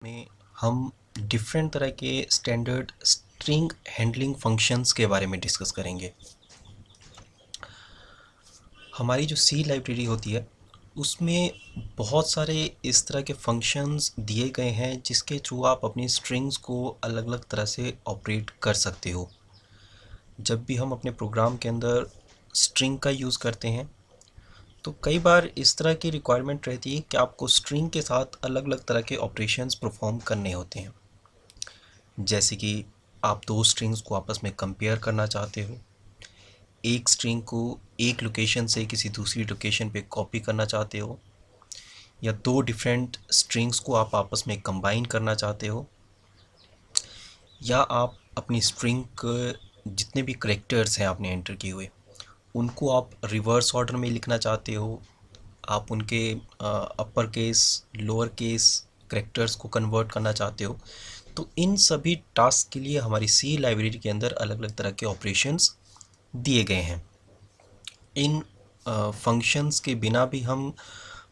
में हम डिफरेंट तरह के स्टैंडर्ड स्ट्रिंग हैंडलिंग फंक्शंस के बारे में डिस्कस करेंगे। हमारी जो सी लाइब्रेरी होती है उसमें बहुत सारे इस तरह के फंक्शंस दिए गए हैं जिसके थ्रू आप अपनी स्ट्रिंग्स को अलग अलग तरह से ऑपरेट कर सकते हो। जब भी हम अपने प्रोग्राम के अंदर स्ट्रिंग का यूज़ करते हैं तो कई बार इस तरह की रिक्वायरमेंट रहती है कि आपको स्ट्रिंग के साथ अलग अलग तरह के ऑपरेशंस परफॉर्म करने होते हैं। जैसे कि आप दो स्ट्रिंग्स को आपस में कंपेयर करना चाहते हो, एक स्ट्रिंग को एक लोकेशन से किसी दूसरी लोकेशन पे कॉपी करना चाहते हो, या दो डिफरेंट स्ट्रिंग्स को आप आपस में कंबाइन करना चाहते हो, या आप अपनी स्ट्रिंग के जितने भी करेक्टर्स हैं आपने एंटर किए हुए उनको आप रिवर्स ऑर्डर में लिखना चाहते हो, आप उनके upper case lower case characters को कन्वर्ट करना चाहते हो। तो इन सभी टास्क के लिए हमारी सी लाइब्रेरी के अंदर अलग अलग तरह के ऑपरेशंस दिए गए हैं। इन फंक्शंस के बिना भी हम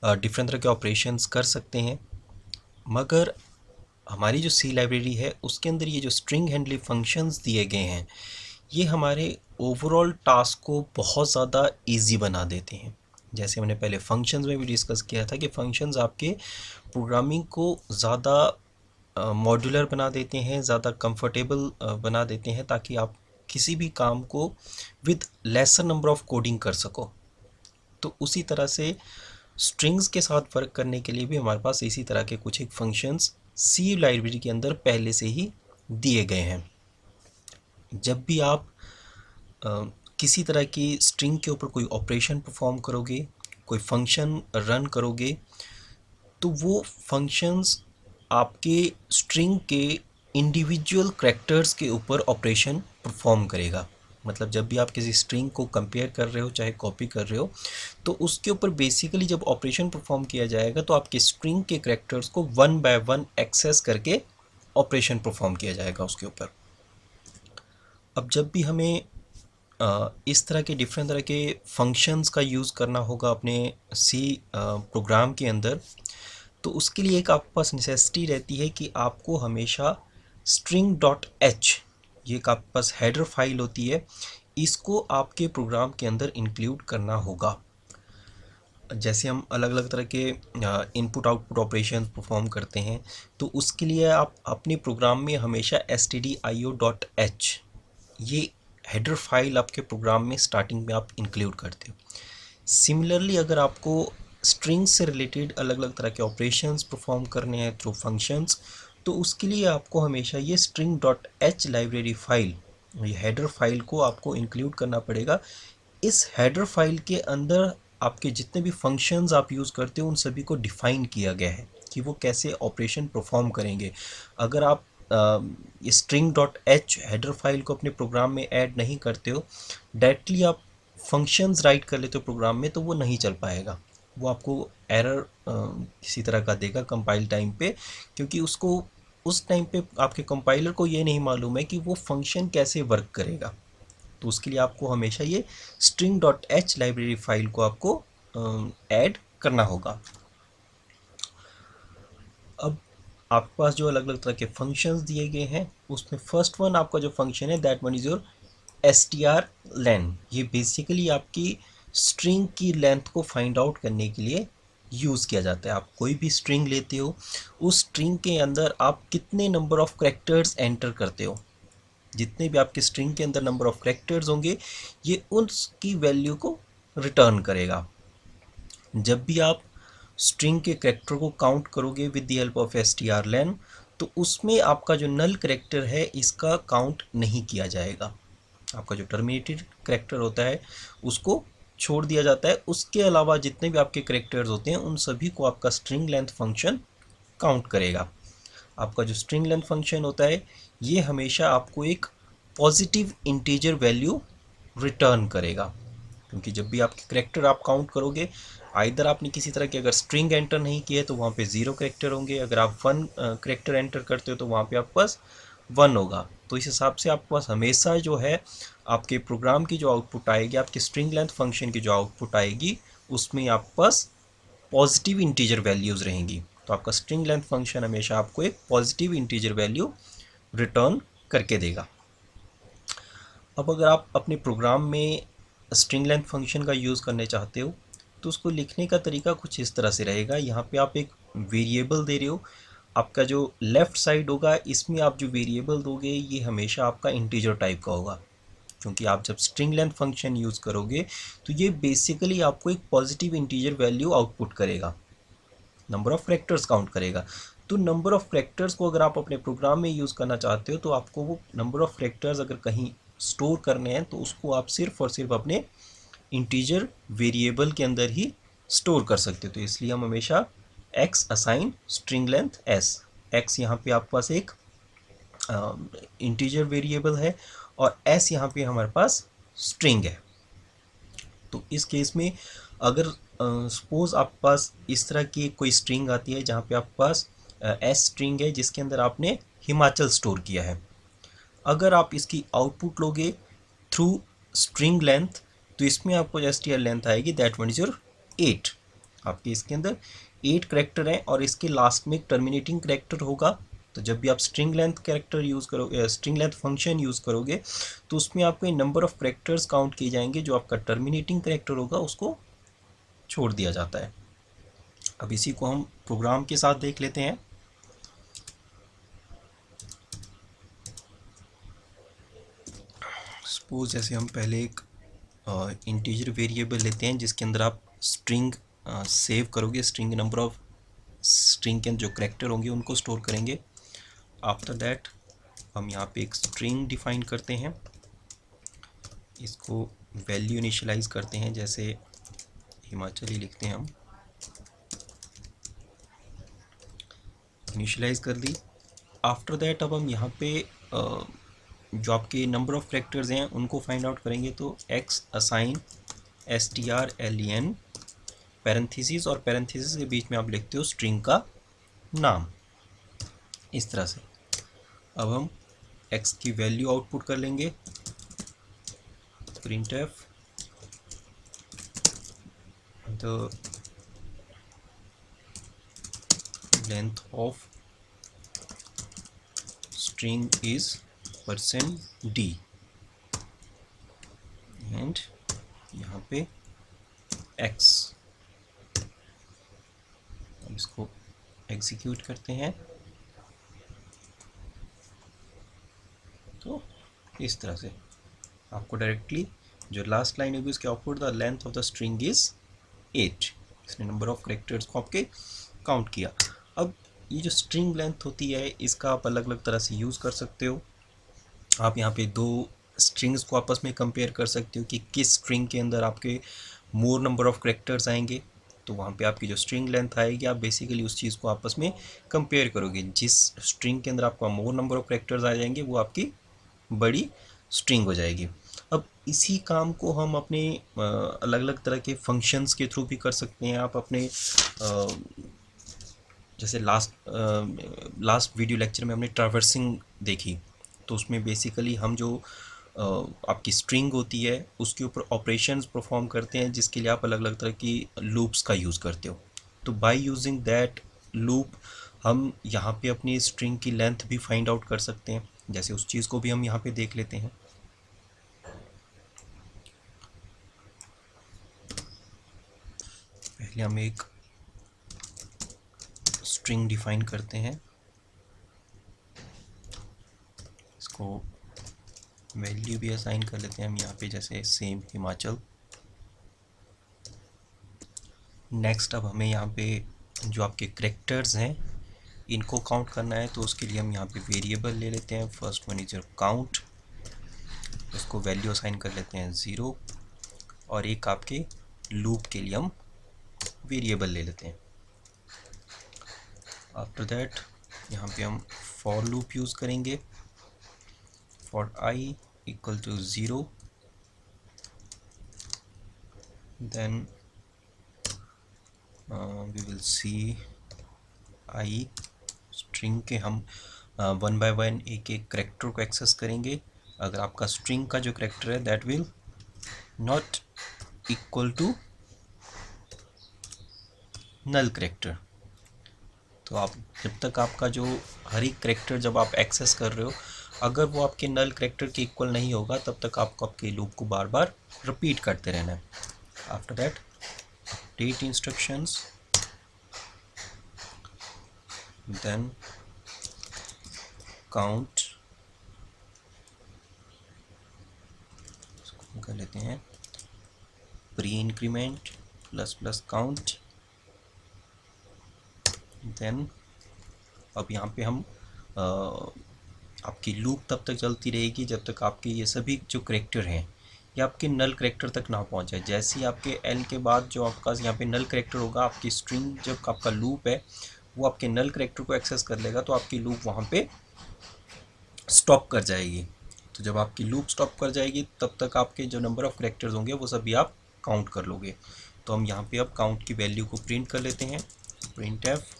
डिफरेंट तरह के ऑपरेशंस कर सकते हैं, मगर हमारी जो सी लाइब्रेरी है उसके अंदर ये जो स्ट्रिंग हैंडलिंग फंक्शंस दिए गए हैं ये हमारे ओवरऑल टास्क को बहुत ज़्यादा इजी बना देते हैं। जैसे हमने पहले फंक्शंस में भी डिस्कस किया था कि फंक्शंस आपके प्रोग्रामिंग को ज़्यादा मॉड्यूलर बना देते हैं, ज़्यादा कंफर्टेबल बना देते हैं, ताकि आप किसी भी काम को with laser number of coding कर सको। तो उसी तरह से स्ट्रिंग्स के साथ वर्क करने के लिए भी हमारे पास इसी तरह के कुछ एक फंक्शंस सी लाइब्रेरी के अंदर पहले से ही दिए गए हैं। जब भी आप किसी तरह की स्ट्रिंग के ऊपर कोई ऑपरेशन परफॉर्म करोगे, कोई फंक्शन रन करोगे, तो वो फंक्शंस आपके स्ट्रिंग के इंडिविजुअल करैक्टर्स के ऊपर ऑपरेशन परफॉर्म करेगा। मतलब जब भी आप किसी स्ट्रिंग को कंपेयर कर रहे हो चाहे कॉपी कर रहे हो तो उसके ऊपर बेसिकली जब ऑपरेशन परफॉर्म किया जाएगा तो आपके स्ट्रिंग के करैक्टर्स को वन बाय वन एक्सेस करके ऑपरेशन परफॉर्म किया जाएगा उसके ऊपर। अब जब भी हमें इस तरह के डिफरेंट तरह के फंक्शंस का यूज़ करना होगा अपने सी प्रोग्राम के अंदर, तो उसके लिए एक आपके पास नेसेसिटी रहती है कि आपको हमेशा string.h ये एक आपके पास हेडर फाइल होती है, इसको आपके प्रोग्राम के अंदर इंक्लूड करना होगा। जैसे हम अलग अलग तरह के इनपुट आउटपुट ऑपरेशन परफॉर्म करते हैं तो उसके लिए आप अपने प्रोग्राम में हमेशा stdio.h ये हेडर फाइल आपके प्रोग्राम में स्टार्टिंग में आप इंक्लूड करते हो। सिमिलरली अगर आपको स्ट्रिंग से रिलेटेड अलग अलग तरह के ऑपरेशंस परफॉर्म करने हैं थ्रू फंक्शंस, तो उसके लिए आपको हमेशा ये string.h लाइब्रेरी फाइल, ये हेडर फाइल को आपको इंक्लूड करना पड़ेगा। इस हेडर फाइल के अंदर आपके जितने भी फंक्शंस आप यूज़ करते हो उन सभी को डिफ़ाइन किया गया है कि वो कैसे ऑपरेशन परफॉर्म करेंगे। अगर आप string.h हेडर फाइल को अपने प्रोग्राम में ऐड नहीं करते हो, डायरेक्टली आप फंक्शंस राइट कर लेते हो प्रोग्राम में, तो वो नहीं चल पाएगा। वो आपको एरर किसी तरह का देगा कंपाइल टाइम पे, क्योंकि उसको उस टाइम पे आपके कंपाइलर को ये नहीं मालूम है कि वो फंक्शन कैसे वर्क करेगा। तो उसके लिए आपको हमेशा ये string.h लाइब्रेरी फाइल को आपको ऐड करना होगा। अब आपके पास जो अलग अलग तरह के फंक्शंस दिए गए हैं उसमें फर्स्ट वन आपका जो फंक्शन है that one is your strlen। ये बेसिकली आपकी स्ट्रिंग की लेंथ को फाइंड आउट करने के लिए यूज़ किया जाता है। आप कोई भी स्ट्रिंग लेते हो, उस स्ट्रिंग के अंदर आप कितने नंबर ऑफ़ करैक्टर्स एंटर करते हो, जितने भी आपके स्ट्रिंग के अंदर नंबर ऑफ़ करैक्टर्स होंगे ये उसकी वैल्यू को रिटर्न करेगा। जब भी आप स्ट्रिंग के करैक्टर को काउंट करोगे with the help of strlen, तो उसमें आपका जो नल करैक्टर है इसका काउंट नहीं किया जाएगा। आपका जो टर्मिनेटेड करैक्टर होता है उसको छोड़ दिया जाता है। उसके अलावा जितने भी आपके करैक्टर्स होते हैं उन सभी को आपका स्ट्रिंग लेंथ फंक्शन काउंट करेगा। आपका जो स्ट्रिंग लेंथ फंक्शन होता है ये हमेशा आपको एक पॉजिटिव इंटीजर वैल्यू रिटर्न करेगा, क्योंकि जब भी आपके करैक्टर आप काउंट करोगे, आइदर आपने किसी तरह की अगर स्ट्रिंग एंटर नहीं की है तो वहाँ पे 0 करैक्टर होंगे, अगर आप 1 करैक्टर एंटर करते हो तो वहाँ पे आपके पास 1 होगा। तो इस हिसाब से आपके पास हमेशा जो है आपके प्रोग्राम की जो आउटपुट आएगी, आपके स्ट्रिंग लेंथ फंक्शन की जो आउटपुट आएगी, उसमें आपके पास पॉजिटिव इंटीजर वैल्यूज़ रहेंगी। तो आपका स्ट्रिंग लेंथ फंक्शन हमेशा आपको एक पॉजिटिव इंटीजर वैल्यू रिटर्न करके देगा। अब अगर आप अपने प्रोग्राम में स्ट्रिंग लेंथ फंक्शन का यूज़ करने चाहते हो तो उसको लिखने का तरीका कुछ इस तरह से रहेगा। यहाँ पे आप एक वेरिएबल दे रहे हो, आपका जो लेफ़्ट साइड होगा इसमें आप जो वेरिएबल दोगे ये हमेशा आपका इंटीजर टाइप का होगा, क्योंकि आप जब स्ट्रिंग लेंथ फंक्शन यूज़ करोगे तो ये बेसिकली आपको एक पॉजिटिव इंटीजर वैल्यू आउटपुट करेगा, नंबर ऑफ़ कैरेक्टर्स काउंट करेगा। तो नंबर ऑफ़ कैरेक्टर्स को अगर आप अपने प्रोग्राम में यूज़ करना चाहते हो तो आपको वो नंबर ऑफ़ कैरेक्टर्स अगर कहीं स्टोर करने हैं तो उसको आप सिर्फ और सिर्फ अपने इंटीजर वेरिएबल के अंदर ही स्टोर कर सकते हो। तो इसलिए हम हमेशा x assign string length s, x यहाँ पे आपके पास एक इंटीजर वेरिएबल है और s यहाँ पे हमारे पास स्ट्रिंग है। तो इस केस में अगर सपोज़ आपके पास इस तरह की कोई स्ट्रिंग आती है जहाँ पे आपके पास s स्ट्रिंग है जिसके अंदर आपने हिमाचल स्टोर किया है, अगर आप इसकी आउटपुट लोगे थ्रू स्ट्रिंग लेंथ तो इसमें आपको str लेंथ आएगी, दैट वन इज योर 8। आपके इसके अंदर 8 करेक्टर हैं और इसके लास्ट में एक टर्मिनेटिंग करेक्टर होगा। तो जब भी आप स्ट्रिंग लेंथ कैरेक्टर यूज़ करोगे, स्ट्रिंग लेंथ फंक्शन यूज़ करोगे तो उसमें आपको नंबर ऑफ़ करेक्टर्स काउंट किए जाएंगे, जो आपका टर्मिनेटिंग करेक्टर होगा उसको छोड़ दिया जाता है। अब इसी को हम प्रोग्राम के साथ देख लेते हैं। सपोज जैसे हम पहले एक इंटीजर वेरिएबल लेते हैं जिसके अंदर आप स्ट्रिंग सेव करोगे, स्ट्रिंग नंबर ऑफ स्ट्रिंग के जो करेक्टर होंगे उनको स्टोर करेंगे। आफ्टर दैट हम यहाँ पे एक स्ट्रिंग डिफाइन करते हैं, इसको वैल्यू इनिशियलाइज करते हैं, जैसे हिमाचल ही लिखते हैं हम, इनिशियलाइज कर दी। आफ्टर दैट अब हम यहाँ पे जो आपके नंबर ऑफ़ करेक्टर्स हैं उनको फाइंड आउट करेंगे। तो x असाइन strlen पैरेंथेसिस और पैरेंथेसिस के बीच में आप लिखते हो स्ट्रिंग का नाम, इस तरह से। अब हम x की वैल्यू आउटपुट कर लेंगे, printf the length of string is %d and यहाँ पे x। इसको एग्जीक्यूट करते हैं तो इस तरह से आपको डायरेक्टली जो लास्ट लाइन होगी उसके output the length of the string is 8, इसने नंबर ऑफ कैरेक्टर्स को आपके काउंट किया। अब ये जो स्ट्रिंग लेंथ होती है इसका आप अलग अलग तरह से यूज़ कर सकते हो। आप यहाँ पे दो स्ट्रिंग्स को आपस में कंपेयर कर सकते हो कि किस स्ट्रिंग के अंदर आपके मोर नंबर ऑफ कैरेक्टर्स आएंगे, तो वहाँ पे आपकी जो स्ट्रिंग लेंथ आएगी आप बेसिकली उस चीज़ को आपस में कंपेयर करोगे। जिस स्ट्रिंग के अंदर आपका मोर नंबर ऑफ कैरेक्टर्स आ जाएंगे वो आपकी बड़ी स्ट्रिंग हो जाएगी। अब इसी काम को हम अपने अलग अलग तरह के फंक्शंस के थ्रू भी कर सकते हैं। आप अपने जैसे लास्ट वीडियो लेक्चर में हमने ट्रैवर्सिंग देखी, तो उसमें बेसिकली हम जो आपकी स्ट्रिंग होती है उसके ऊपर ऑपरेशंस परफॉर्म करते हैं जिसके लिए आप अलग अलग तरह की लूप्स का यूज़ करते हो। तो बाय यूजिंग दैट लूप हम यहाँ पे अपनी स्ट्रिंग की लेंथ भी फाइंड आउट कर सकते हैं। जैसे उस चीज़ को भी हम यहाँ पे देख लेते हैं। पहले हम एक स्ट्रिंग डिफाइन करते हैं, इसको वैल्यू भी असाइन कर लेते हैं हम यहाँ पे, जैसे सेम हिमाचल। नेक्स्ट अब हमें यहाँ पे जो आपके करेक्टर्स हैं इनको काउंट करना है, तो उसके लिए हम यहाँ पे वेरिएबल ले लेते हैं। First one is your count, उसको वैल्यू असाइन कर लेते हैं 0, और एक आपके लूप के लिए हम वेरिएबल ले लेते हैं। आफ्टर दैट यहाँ पे हम फॉर लूप यूज़ करेंगे, for i equal to 0, then we will see i string के हम 1 बाय 1 एक एक करेक्टर को एक्सेस करेंगे। अगर आपका स्ट्रिंग का जो करेक्टर है that will not equal to null character, तो आप जब तक आपका जो हर एक करेक्टर जब आप एक्सेस कर रहे हो, अगर वो आपके नल करेक्टर के इक्वल नहीं होगा, तब तक आपको आपके लूप को बार बार रिपीट करते रहना है. After that update instructions, then count, कर लेते हैं pre increment plus plus count. Then अब यहाँ पे हम आपकी लूप तब तक चलती रहेगी जब तक आपके ये सभी जो करेक्टर हैं ये आपके नल करेक्टर तक ना पहुँच जाए. जैसे ही आपके एल के बाद जो आपका यहाँ पे नल करेक्टर होगा, आपकी स्ट्रिंग जब आपका लूप है वो आपके नल करेक्टर को एक्सेस कर लेगा, तो आपकी लूप वहाँ पे स्टॉप कर जाएगी. तो जब आपकी लूप स्टॉप कर जाएगी तब तक आपके जो नंबर ऑफ करेक्टर्स होंगे वो सभी आप काउंट कर लोगे. तो हम यहाँ पे अब काउंट की वैल्यू को प्रिंट कर लेते हैं. Print F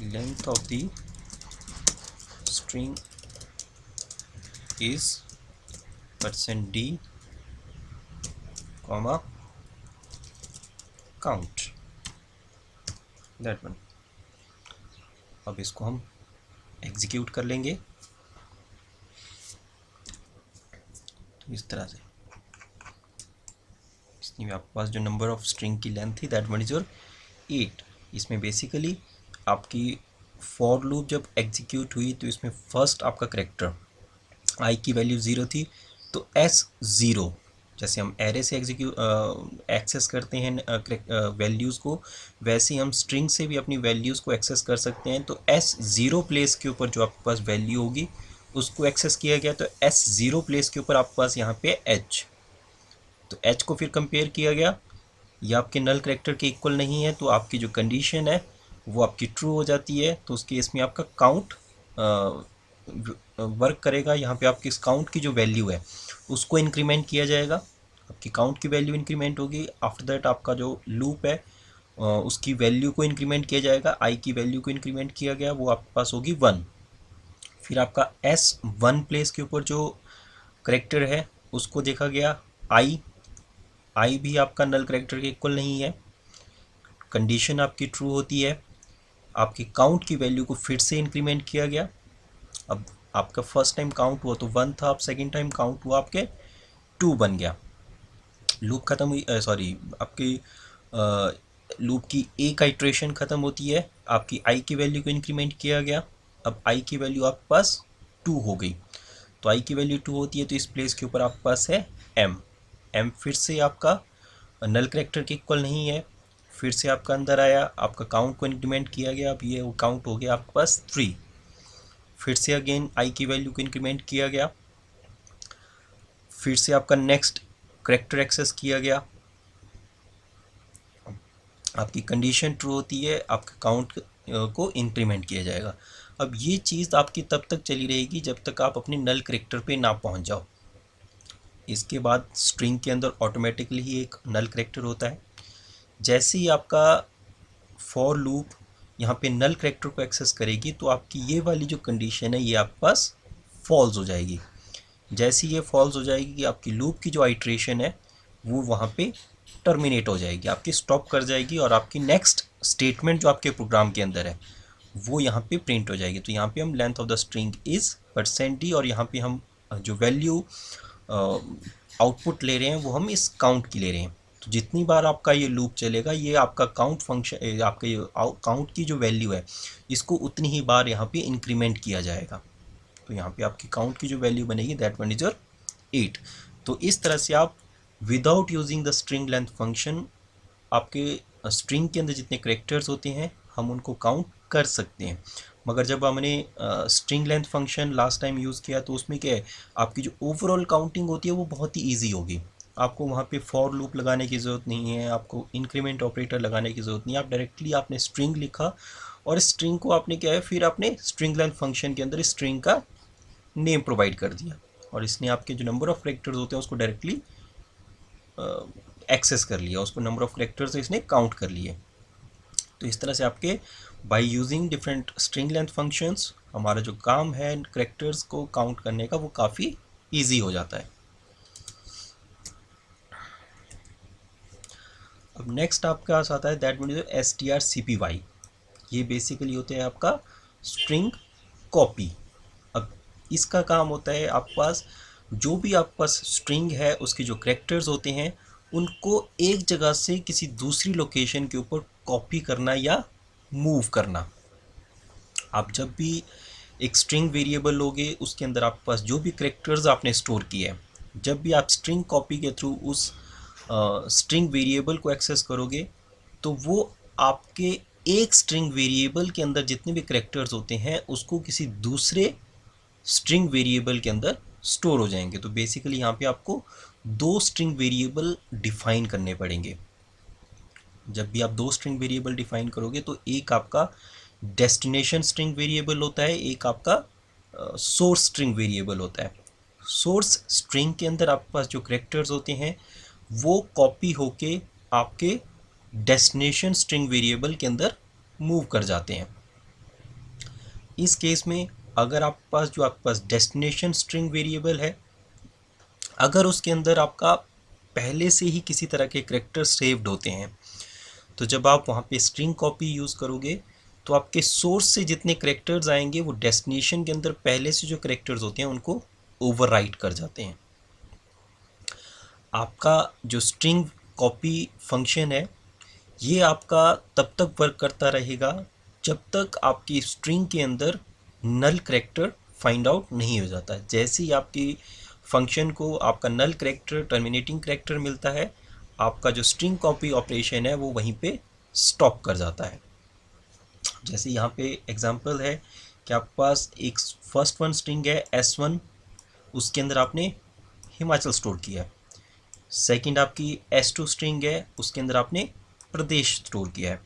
length of the string is %d, comma count, that one. अब इसको हम एग्जीक्यूट कर लेंगे. तो इस तरह से इसमें आपके पास जो नंबर ऑफ स्ट्रिंग की लेंथ थी दैट वन इज योर 8. इसमें बेसिकली आपकी फॉर लूप जब एग्जीक्यूट हुई तो इसमें फर्स्ट आपका करेक्टर आई की वैल्यू 0 थी, तो S0 जैसे हम एरे से एक्सेस करते हैं वैल्यूज़ को, वैसे ही हम स्ट्रिंग से भी अपनी वैल्यूज़ को एक्सेस कर सकते हैं. तो S0 प्लेस के ऊपर जो आपके पास वैल्यू होगी उसको एक्सेस किया गया, तो S0 प्लेस के ऊपर आपके पास यहाँ पे H, तो H को फिर कंपेयर किया गया. ये आपके नल करेक्टर के इक्वल नहीं है, तो आपकी जो कंडीशन है वो आपकी ट्रू हो जाती है. तो उस केस में आपका काउंट वर्क करेगा. यहाँ पे आपकी इस काउंट की जो वैल्यू है उसको इंक्रीमेंट किया जाएगा. आपकी काउंट की वैल्यू इंक्रीमेंट होगी. आफ्टर दैट आपका जो लूप है उसकी वैल्यू को इंक्रीमेंट किया जाएगा. आई की वैल्यू को इंक्रीमेंट किया गया, वो आपके पास होगी 1. फिर आपका S1 प्लेस के ऊपर जो करेक्टर है उसको देखा गया. आई भी आपका नल करेक्टर के इक्वल नहीं है. कंडीशन आपकी ट्रू होती है. आपकी काउंट की वैल्यू को फिर से इंक्रीमेंट किया गया. अब आपका फर्स्ट टाइम काउंट हुआ तो 1 था, अब सेकेंड टाइम काउंट हुआ आपके 2 बन गया. लूप ख़त्म हुई, सॉरी आपकी लूप की एक आइट्रेशन ख़त्म होती है. आपकी आई की वैल्यू को इंक्रीमेंट किया गया. अब आई की वैल्यू आपके पास 2 हो गई. तो आई की वैल्यू 2 होती है तो इस प्लेस के ऊपर आपके पास है एम फिर से आपका नल करेक्टर के इक्वल नहीं है. फिर से आपका अंदर आया, आपका काउंट को इंक्रीमेंट किया गया. अब ये काउंट हो गया आपके पास 3. फिर से अगेन आई की वैल्यू को इंक्रीमेंट किया गया. फिर से आपका नेक्स्ट करेक्टर एक्सेस किया गया. आपकी कंडीशन ट्रू होती है, आपका काउंट को इंक्रीमेंट किया जाएगा. अब ये चीज़ आपकी तब तक चली रहेगी जब तक आप अपने नल करेक्टर पे ना पहुंच जाओ. इसके बाद स्ट्रिंग के अंदर ऑटोमेटिकली ही एक नल करेक्टर होता है. जैसे ही आपका फॉर लूप यहाँ पे नल करेक्टर को एक्सेस करेगी तो आपकी ये वाली जो कंडीशन है ये आपके पास फॉल्स हो जाएगी. जैसे ये फॉल्स हो जाएगी, आपकी लूप की जो आइट्रेशन है वो वहाँ पे टर्मिनेट हो जाएगी, आपकी स्टॉप कर जाएगी, और आपकी नेक्स्ट स्टेटमेंट जो आपके प्रोग्राम के अंदर है वो यहाँ पे प्रिंट हो जाएगी. तो यहाँ पे हम length of the string is %d, और यहाँ पे हम जो वैल्यू आउटपुट ले रहे हैं वो हम इस काउंट की ले रहे हैं. तो जितनी बार आपका ये लूप चलेगा ये आपका काउंट फंक्शन, आपका ये काउंट की जो वैल्यू है इसको उतनी ही बार यहाँ पे इंक्रीमेंट किया जाएगा. तो यहाँ पे आपकी काउंट की जो वैल्यू बनेगी दैट वन इज योर 8. तो इस तरह से आप without using the string length function आपके स्ट्रिंग के अंदर जितने करेक्टर्स होते हैं हम उनको काउंट कर सकते हैं. मगर जब हमने string length function last time use किया तो उसमें क्या है, आपकी जो ओवरऑल काउंटिंग होती है वो बहुत ही ईजी होगी. आपको वहाँ पे फॉर लूप लगाने की ज़रूरत नहीं है, आपको इंक्रीमेंट ऑपरेटर लगाने की ज़रूरत नहीं है. आप डायरेक्टली आपने स्ट्रिंग लिखा और स्ट्रिंग को आपने क्या है फिर आपने स्ट्रिंग लेंथ फंक्शन के अंदर स्ट्रिंग का नेम प्रोवाइड कर दिया, और इसने आपके जो नंबर ऑफ करेक्टर्स होते हैं उसको डायरेक्टली एक्सेस कर लिया, उसको नंबर ऑफ करेक्टर्स इसने काउंट कर लिए. तो इस तरह से आपके by using different string length functions हमारा जो काम है करेक्टर्स को काउंट करने का वो काफ़ी ईजी हो जाता है. अब नेक्स्ट आपके पास आता है दैट मीन्स str-cpy। ये बेसिकली होते हैं आपका स्ट्रिंग कॉपी। अब इसका काम होता है आपके पास जो भी आपके पास स्ट्रिंग है उसके जो करेक्टर्स होते हैं उनको एक जगह से किसी दूसरी लोकेशन के ऊपर कॉपी करना या मूव करना। आप जब भी एक स्ट्रिंग वेरिएबल लोगे उसके अंदर आपके पास जो भी करेक्टर्स आपने स्टोर किए हैं, जब भी आप स्ट्रिंग कॉपी के थ्रू उस स्ट्रिंग वेरिएबल को एक्सेस करोगे तो वो आपके एक स्ट्रिंग वेरिएबल के अंदर जितने भी करेक्टर्स होते हैं उसको किसी दूसरे स्ट्रिंग वेरिएबल के अंदर स्टोर हो जाएंगे। तो बेसिकली यहाँ पे आपको दो स्ट्रिंग वेरिएबल डिफाइन करने पड़ेंगे। जब भी आप दो स्ट्रिंग वेरिएबल डिफाइन करोगे तो एक आपका डेस्टिनेशन स्ट्रिंग वेरिएबल होता है, एक आपका सोर्स स्ट्रिंग वेरिएबल होता है। सोर्स स्ट्रिंग के अंदर आपके पास जो करेक्टर्स होते हैं वो कॉपी होके आपके डेस्टिनेशन स्ट्रिंग वेरिएबल के अंदर मूव कर जाते हैं। इस केस में अगर आपके पास जो आपके पास डेस्टिनेशन स्ट्रिंग वेरिएबल है, अगर उसके अंदर आपका पहले से ही किसी तरह के करेक्टर सेव्ड होते हैं तो जब आप वहाँ पे स्ट्रिंग कॉपी यूज़ करोगे तो आपके सोर्स से जितने करेक्टर्स आएंगे वो डेस्टिनेशन के अंदर पहले से जो करेक्टर्स होते हैं उनको ओवरराइट कर जाते हैं। आपका जो स्ट्रिंग कॉपी फंक्शन है ये आपका तब तक वर्क करता रहेगा जब तक आपकी स्ट्रिंग के अंदर नल करेक्टर फाइंड आउट नहीं हो जाता। जैसे ही आपकी फंक्शन को आपका नल करेक्टर टर्मिनेटिंग करेक्टर मिलता है आपका जो स्ट्रिंग कॉपी ऑपरेशन है वो वहीं पे स्टॉप कर जाता है। जैसे यहाँ पे एग्जांपल है कि आपके पास एक फर्स्ट वन स्ट्रिंग है S1, उसके अंदर आपने हिमाचल स्टोर किया है। सेकंड आपकी S2 स्ट्रिंग है, उसके अंदर आपने प्रदेश स्टोर किया है।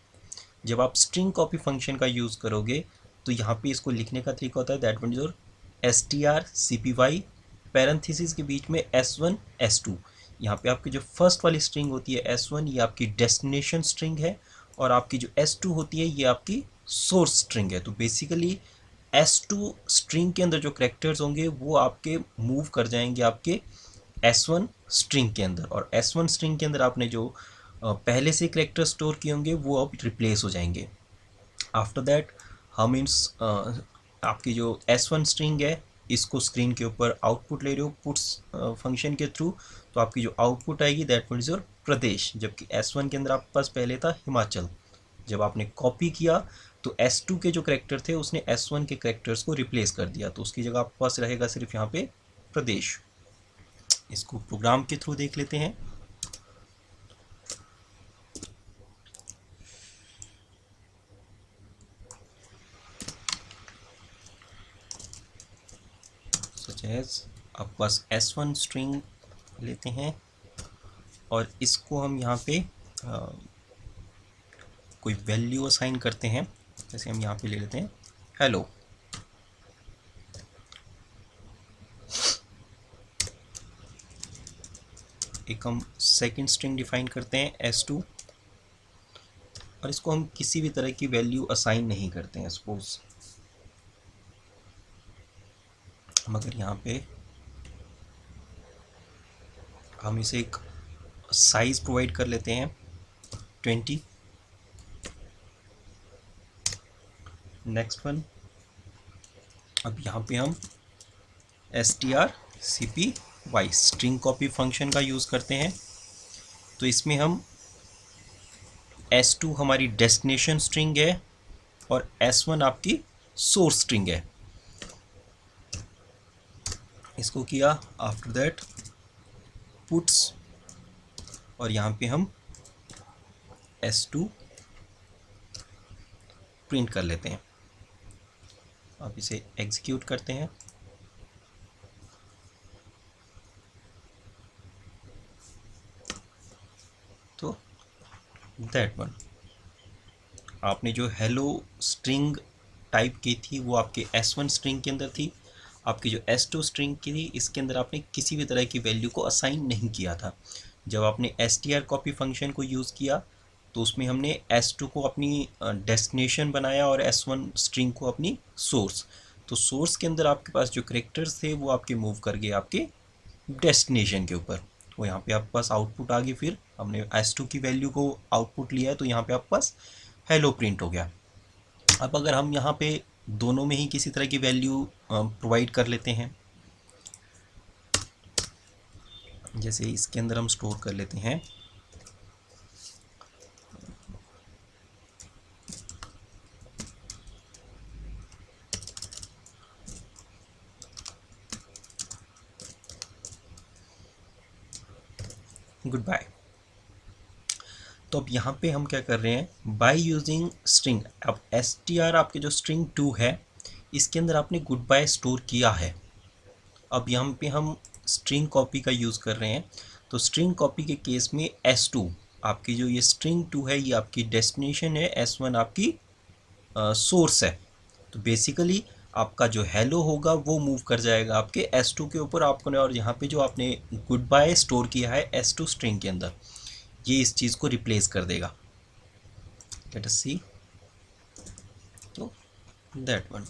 जब आप स्ट्रिंग कॉपी फंक्शन का यूज़ करोगे तो यहाँ पे इसको लिखने का तरीका होता है that means your str-cpy parenthesis के बीच में S1 S2। यहाँ पे आपकी जो फर्स्ट वाली स्ट्रिंग होती है S1 ये आपकी डेस्टिनेशन स्ट्रिंग है और आपकी जो S2 होती है ये आपकी सोर्स स्ट्रिंग है। तो बेसिकली S2 स्ट्रिंग के अंदर जो करेक्टर्स होंगे वो आपके मूव कर जाएंगे आपके S1 स्ट्रिंग के अंदर, और S1 स्ट्रिंग के अंदर आपने जो पहले से करेक्टर स्टोर किए होंगे वो अब रिप्लेस हो जाएंगे। आफ्टर दैट हम आपकी जो S1 स्ट्रिंग है इसको स्क्रीन के ऊपर आउटपुट ले रहे हो पुट्स फंक्शन के थ्रू, तो आपकी जो आउटपुट आएगी दैट मीन्स योर प्रदेश, जबकि S1 के अंदर आपके पास पहले था हिमाचल। जब आपने कॉपी किया तो S2 के जो करेक्टर थे उसने S1 के करेक्टर्स को रिप्लेस कर दिया, तो उसकी जगह आपके पास रहेगा सिर्फ यहाँ पे प्रदेश। इसको प्रोग्राम के थ्रू देख लेते हैं। आपके पास S1 स्ट्रिंग लेते हैं और इसको हम यहाँ पे कोई वैल्यू असाइन करते हैं। जैसे हम यहाँ पे ले लेते हैं हेलो। एक हम सेकंड स्ट्रिंग डिफाइन करते हैं S2 और इसको हम किसी भी तरह की वैल्यू असाइन नहीं करते हैं। सपोज हम अगर यहाँ पे हम इसे एक साइज प्रोवाइड कर लेते हैं 20। नेक्स्ट वन, अब यहाँ पे हम str-cpy स्ट्रिंग कॉपी फंक्शन का यूज़ करते हैं। तो इसमें हम S2 हमारी डेस्टिनेशन स्ट्रिंग है और S1 आपकी सोर्स स्ट्रिंग है। इसको किया, आफ्टर दैट पुट्स, और यहाँ पे हम S2 प्रिंट कर लेते हैं। अब इसे एग्जीक्यूट करते हैं। तो दैट वन, आपने जो हेलो स्ट्रिंग टाइप की थी वो आपके S1 स्ट्रिंग के अंदर थी। आपकी जो S2 स्ट्रिंग की थी इसके अंदर आपने किसी भी तरह की वैल्यू को असाइन नहीं किया था। जब आपने str कॉपी फंक्शन को यूज़ किया तो उसमें हमने S2 को अपनी डेस्टिनेशन बनाया और S1 स्ट्रिंग को अपनी सोर्स। तो सोर्स के अंदर आपके पास जो करेक्टर्स थे वो आपके मूव कर गए आपके डेस्टिनेशन के ऊपर, वो यहाँ पे आपके पास आउटपुट आ गई। फिर हमने s2 की वैल्यू को आउटपुट लिया है तो यहाँ पे आपके पास हेलो प्रिंट हो गया। अब अगर हम यहाँ पे दोनों में ही किसी तरह की वैल्यू प्रोवाइड कर लेते हैं, जैसे इसके अंदर हम स्टोर कर लेते हैं गुड बाय। तो अब यहाँ पे हम क्या कर रहे हैं, बाय यूजिंग स्ट्रिंग। अब str आपके जो स्ट्रिंग 2 है इसके अंदर आपने गुड बाय स्टोर किया है। अब यहाँ पे हम स्ट्रिंग कॉपी का यूज़ कर रहे हैं। तो स्ट्रिंग कॉपी के केस में s2 आपकी जो ये स्ट्रिंग 2 है ये आपकी डेस्टिनेशन है, s1 आपकी सोर्स है। तो बेसिकली आपका जो हेलो होगा वो मूव कर जाएगा आपके s2 के ऊपर आपने, और यहाँ पे जो आपने गुड बाय स्टोर किया है s2 स्ट्रिंग के अंदर ये इस चीज़ को रिप्लेस कर देगा। लेट अस सी, तो दैट वन,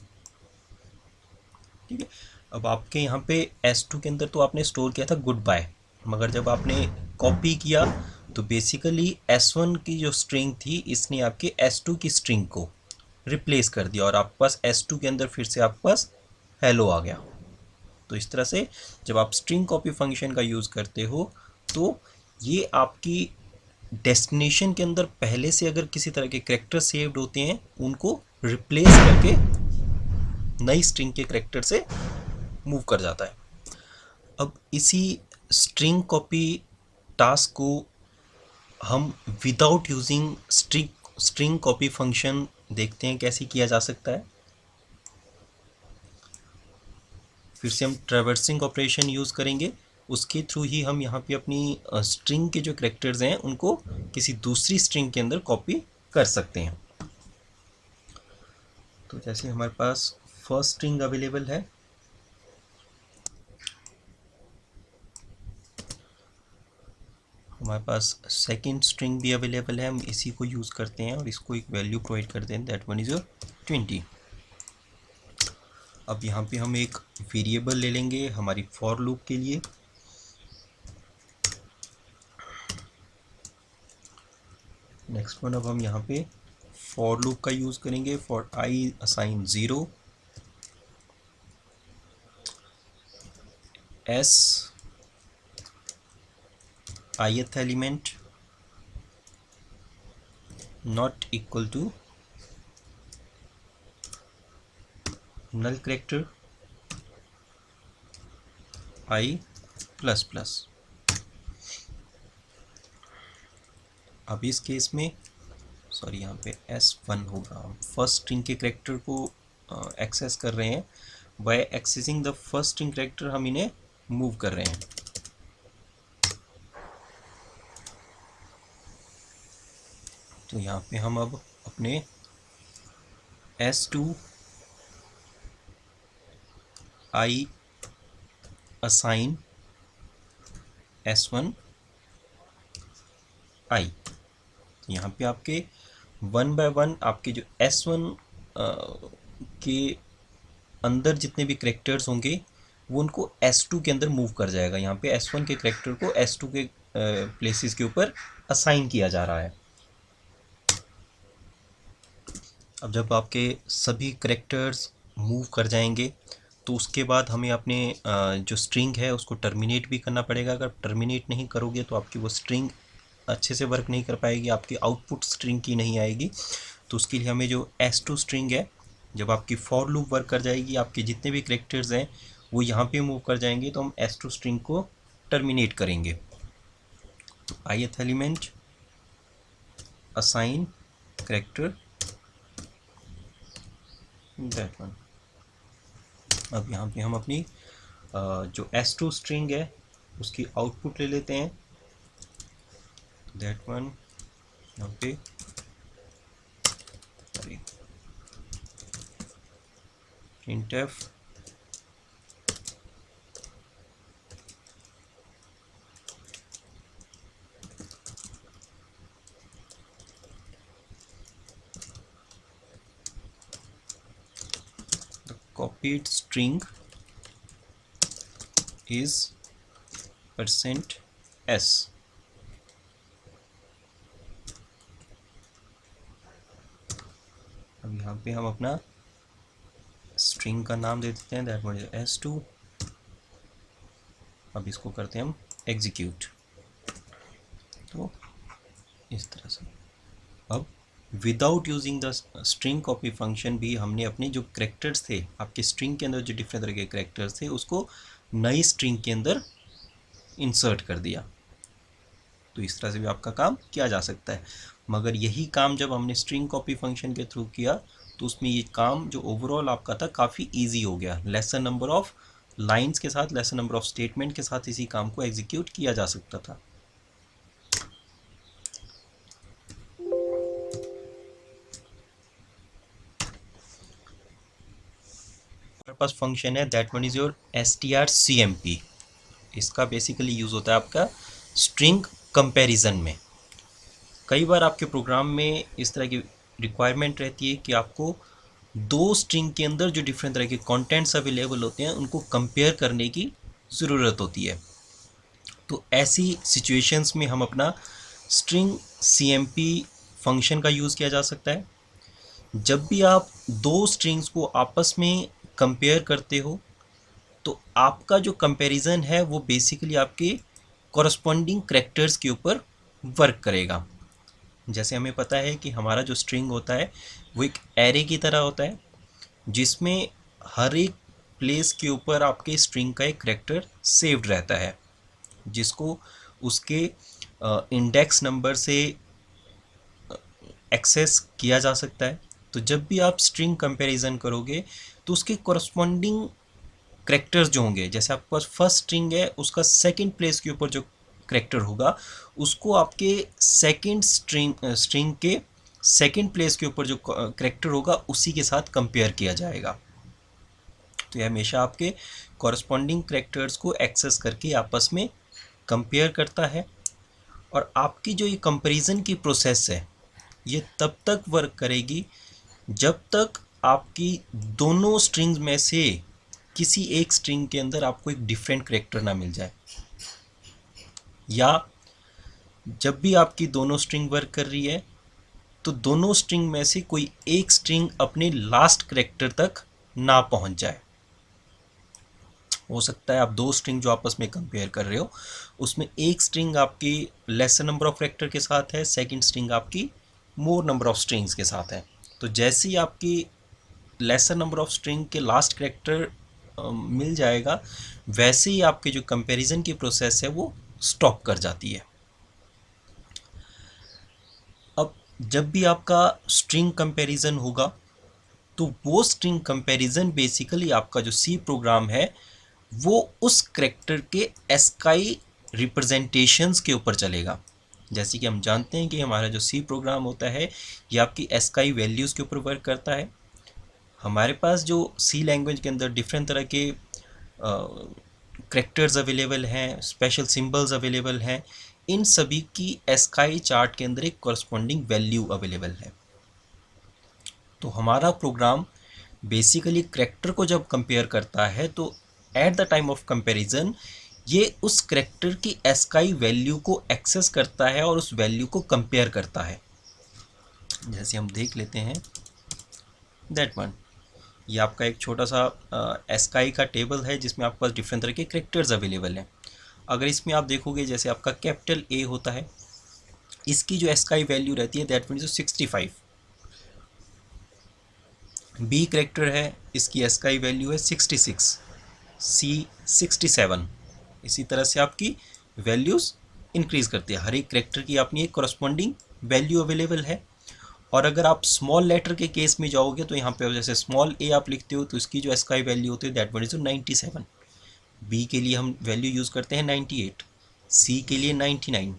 ठीक है। अब आपके यहाँ पे s2 के अंदर तो आपने स्टोर किया था गुड बाय, मगर जब आपने कॉपी किया तो बेसिकली s1 की जो स्ट्रिंग थी इसने आपके s2 की स्ट्रिंग को रिप्लेस कर दिया और आपके पास s2 के अंदर फिर से आपके पास हेलो आ गया। तो इस तरह से जब आप स्ट्रिंग कॉपी फंक्शन का यूज़ करते हो तो ये आपकी डेस्टिनेशन के अंदर पहले से अगर किसी तरह के करैक्टर सेव्ड होते हैं उनको रिप्लेस करके नई स्ट्रिंग के करैक्टर से मूव कर जाता है। अब इसी स्ट्रिंग कॉपी टास्क को हम without using string copy function देखते हैं कैसे किया जा सकता है। फिर से हम ट्रैवर्सिंग ऑपरेशन यूज़ करेंगे, उसके थ्रू ही हम यहाँ पे अपनी स्ट्रिंग के जो करैक्टर्स हैं उनको किसी दूसरी स्ट्रिंग के अंदर कॉपी कर सकते हैं। तो जैसे हमारे पास फर्स्ट स्ट्रिंग अवेलेबल है, हमारे पास सेकंड स्ट्रिंग भी अवेलेबल है, हम इसी को यूज़ करते हैं और इसको एक वैल्यू प्रोवाइड करते हैं, दैट वन इज़ योर 20। अब यहाँ पे हम एक वेरिएबल ले लेंगे हमारी फॉर लूप के लिए। नेक्स्ट वन, अब हम यहाँ पे फॉर लूप का यूज़ करेंगे for I assign 0 s ith element not equal to null character i plus plus. अब इस केस में सॉरी यहाँ पे s1 होगा, हम फर्स्ट स्ट्रिंग के करेक्टर को एक्सेस कर रहे हैं, by accessing the first string character हम इन्हें मूव कर रहे हैं। तो यहाँ पे हम अब अपने s2 i assign s1 i, तो यहाँ पे आपके 1 बाय 1 आपके जो s1 के अंदर जितने भी करेक्टर्स होंगे वो उनको s2 के अंदर मूव कर जाएगा। यहाँ पे s1 के करेक्टर को s2 के प्लेसेस के ऊपर असाइन किया जा रहा है। अब जब आपके सभी करेक्टर्स मूव कर जाएंगे तो उसके बाद हमें अपने जो स्ट्रिंग है उसको टर्मिनेट भी करना पड़ेगा। अगर टर्मिनेट नहीं करोगे तो आपकी वो स्ट्रिंग अच्छे से वर्क नहीं कर पाएगी, आपकी आउटपुट स्ट्रिंग की नहीं आएगी। तो उसके लिए हमें जो s2 स्ट्रिंग है, जब आपकी फॉर लूप वर्क कर जाएगी आपके जितने भी करेक्टर्स हैं वो यहाँ पे मूव कर जाएंगे तो हम s2 स्ट्रिंग को टर्मिनेट करेंगे। तो ith element assign character that one. अब यहाँ पे हम अपनी जो s2 स्ट्रिंग है उसकी आउटपुट ले लेते हैं, दैट वन यहाँ पे printf the copied string is %s S. अब यहाँ पे हम अपना स्ट्रिंग का नाम दे देते हैं, दैट वन इज S2। अब इसको करते हैं हम एग्जीक्यूट। तो इस तरह से अब without using the string copy function भी हमने अपने जो करेक्टर्स थे, आपके स्ट्रिंग के अंदर जो डिफरेंट तरह के करेक्टर्स थे, उसको नई स्ट्रिंग के अंदर इंसर्ट कर दिया। तो इस तरह से भी आपका काम किया जा सकता है। मगर यही काम जब हमने स्ट्रिंग कॉपी फंक्शन के थ्रू किया तो उसमें ये काम जो ओवरऑल आपका था काफ़ी ईजी हो गया। लेसर नंबर ऑफ लाइन्स के साथ, लेसर नंबर ऑफ स्टेटमेंट के साथ इसी काम को एग्जीक्यूट किया जा सकता था। हमारे पास फंक्शन है, that one is your strcmp। इसका बेसिकली यूज़ होता है आपका स्ट्रिंग कंपैरिजन में। कई बार आपके प्रोग्राम में इस तरह की रिक्वायरमेंट रहती है कि आपको दो स्ट्रिंग के अंदर जो डिफरेंट तरह के कंटेंट्स अवेलेबल होते हैं उनको कंपेयर करने की ज़रूरत होती है। तो ऐसी सिचुएशंस में हम अपना स्ट्रिंग cmp फंक्शन का यूज़ किया जा सकता है। जब भी आप दो स्ट्रिंग्स को आपस में कंपेयर करते हो तो आपका जो कंपैरिजन है वो बेसिकली आपके कॉरस्पॉन्डिंग करैक्टर्स के ऊपर वर्क करेगा। जैसे हमें पता है कि हमारा जो स्ट्रिंग होता है वो एक एरे की तरह होता है, जिसमें हर एक प्लेस के ऊपर आपके स्ट्रिंग का एक करैक्टर सेव्ड रहता है, जिसको उसके इंडेक्स नंबर से एक्सेस किया जा सकता है। तो जब भी आप स्ट्रिंग कंपैरिजन करोगे तो उसके कॉरस्पॉन्डिंग करैक्टर्स जो होंगे, जैसे आपके पास फर्स्ट स्ट्रिंग है उसका सेकंड प्लेस के ऊपर जो करैक्टर होगा उसको आपके सेकंड स्ट्रिंग के सेकंड प्लेस के ऊपर जो करैक्टर होगा उसी के साथ कंपेयर किया जाएगा। तो ये हमेशा आपके कॉरस्पॉन्डिंग करैक्टर्स को एक्सेस करके आपस में कंपेयर करता है। और आपकी जो ये कंपैरिजन की प्रोसेस है ये तब तक वर्क करेगी जब तक आपकी दोनों स्ट्रिंग्स में से किसी एक स्ट्रिंग के अंदर आपको एक डिफरेंट करैक्टर ना मिल जाए, या जब भी आपकी दोनों स्ट्रिंग वर्क कर रही है तो दोनों स्ट्रिंग में से कोई एक स्ट्रिंग अपने लास्ट करैक्टर तक ना पहुंच जाए। हो सकता है आप दो स्ट्रिंग जो आपस में कंपेयर कर रहे हो उसमें एक स्ट्रिंग आपकी लेसर नंबर ऑफ करैक्टर के साथ है, सेकंड स्ट्रिंग आपकी मोर नंबर ऑफ स्ट्रिंग्स के साथ है। तो जैसे ही आपकी लेसर नंबर ऑफ स्ट्रिंग के लास्ट करैक्टर मिल जाएगा वैसे ही आपके जो कंपैरिजन की प्रोसेस है वो स्टॉप कर जाती है। अब जब भी आपका स्ट्रिंग कंपैरिजन होगा तो वो स्ट्रिंग कंपैरिजन बेसिकली आपका जो सी प्रोग्राम है वो उस करैक्टर के एस्काई रिप्रेजेंटेशंस के ऊपर चलेगा। जैसे कि हम जानते हैं कि हमारा जो सी प्रोग्राम होता है ये आपकी एस्काई वैल्यूज़ के ऊपर वर्क करता है। हमारे पास जो सी लैंग्वेज के अंदर डिफरेंट तरह के करैक्टर्स अवेलेबल हैं, स्पेशल सिंबल्स अवेलेबल हैं, इन सभी की एस्काई चार्ट के अंदर एक कॉरस्पॉन्डिंग वैल्यू अवेलेबल है। तो हमारा प्रोग्राम बेसिकली करैक्टर को जब कंपेयर करता है तो at the time of comparison ये उस करैक्टर की एस्काई वैल्यू को एक्सेस करता है और उस वैल्यू को कंपेयर करता है। जैसे हम देख लेते हैं दैट वन, ये आपका एक छोटा सा एस्काई का टेबल है जिसमें आपके पास डिफरेंट तरह के करैक्टर्स अवेलेबल हैं। अगर इसमें आप देखोगे जैसे आपका कैपिटल ए होता है, इसकी जो एस्काई वैल्यू रहती है that one is 65। B character है, इसकी एस्काई वैल्यू है 66, सी 67। इसी तरह से आपकी वैल्यूज़ इंक्रीज करती है। हर एक करैक्टर की अपनी एक कॉरस्पॉन्डिंग वैल्यू अवेलेबल है। और अगर आप स्मॉल लेटर के केस में जाओगे तो यहाँ पे जैसे स्मॉल ए आप लिखते हो तो इसकी जो एस्काई वैल्यू होती है दैट वन इज 97। बी के लिए हम वैल्यू यूज़ करते हैं 98, सी के लिए 99,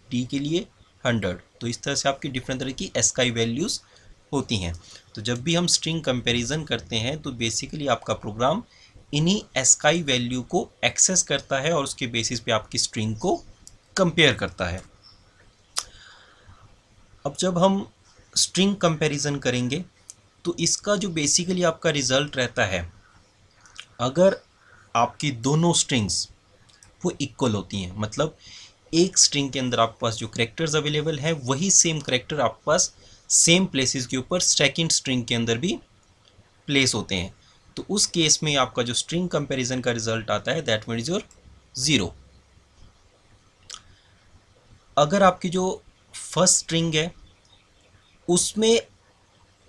डी के लिए 100। तो इस तरह से आपकी डिफरेंट तरह की एस्काई वैल्यूज़ होती हैं। तो जब भी हम स्ट्रिंग कंपैरिजन करते हैं तो बेसिकली आपका प्रोग्राम इन्हीं एस्काई वैल्यू को एक्सेस करता है और उसके बेसिस पे आपकी स्ट्रिंग को कंपेयर करता है। अब जब हम स्ट्रिंग कंपैरिजन करेंगे तो इसका जो बेसिकली आपका रिज़ल्ट रहता है, अगर आपकी दोनों स्ट्रिंग्स वो इक्वल होती हैं, मतलब एक स्ट्रिंग के अंदर आपके पास जो करेक्टर्स अवेलेबल है वही सेम करेक्टर आपके पास सेम प्लेसेस के ऊपर सेकंड स्ट्रिंग के अंदर भी प्लेस होते हैं। तो उस केस में आपका जो स्ट्रिंग कंपैरिजन का रिजल्ट आता है दैट वन इज योर 0। अगर आपकी जो फर्स्ट स्ट्रिंग है उसमें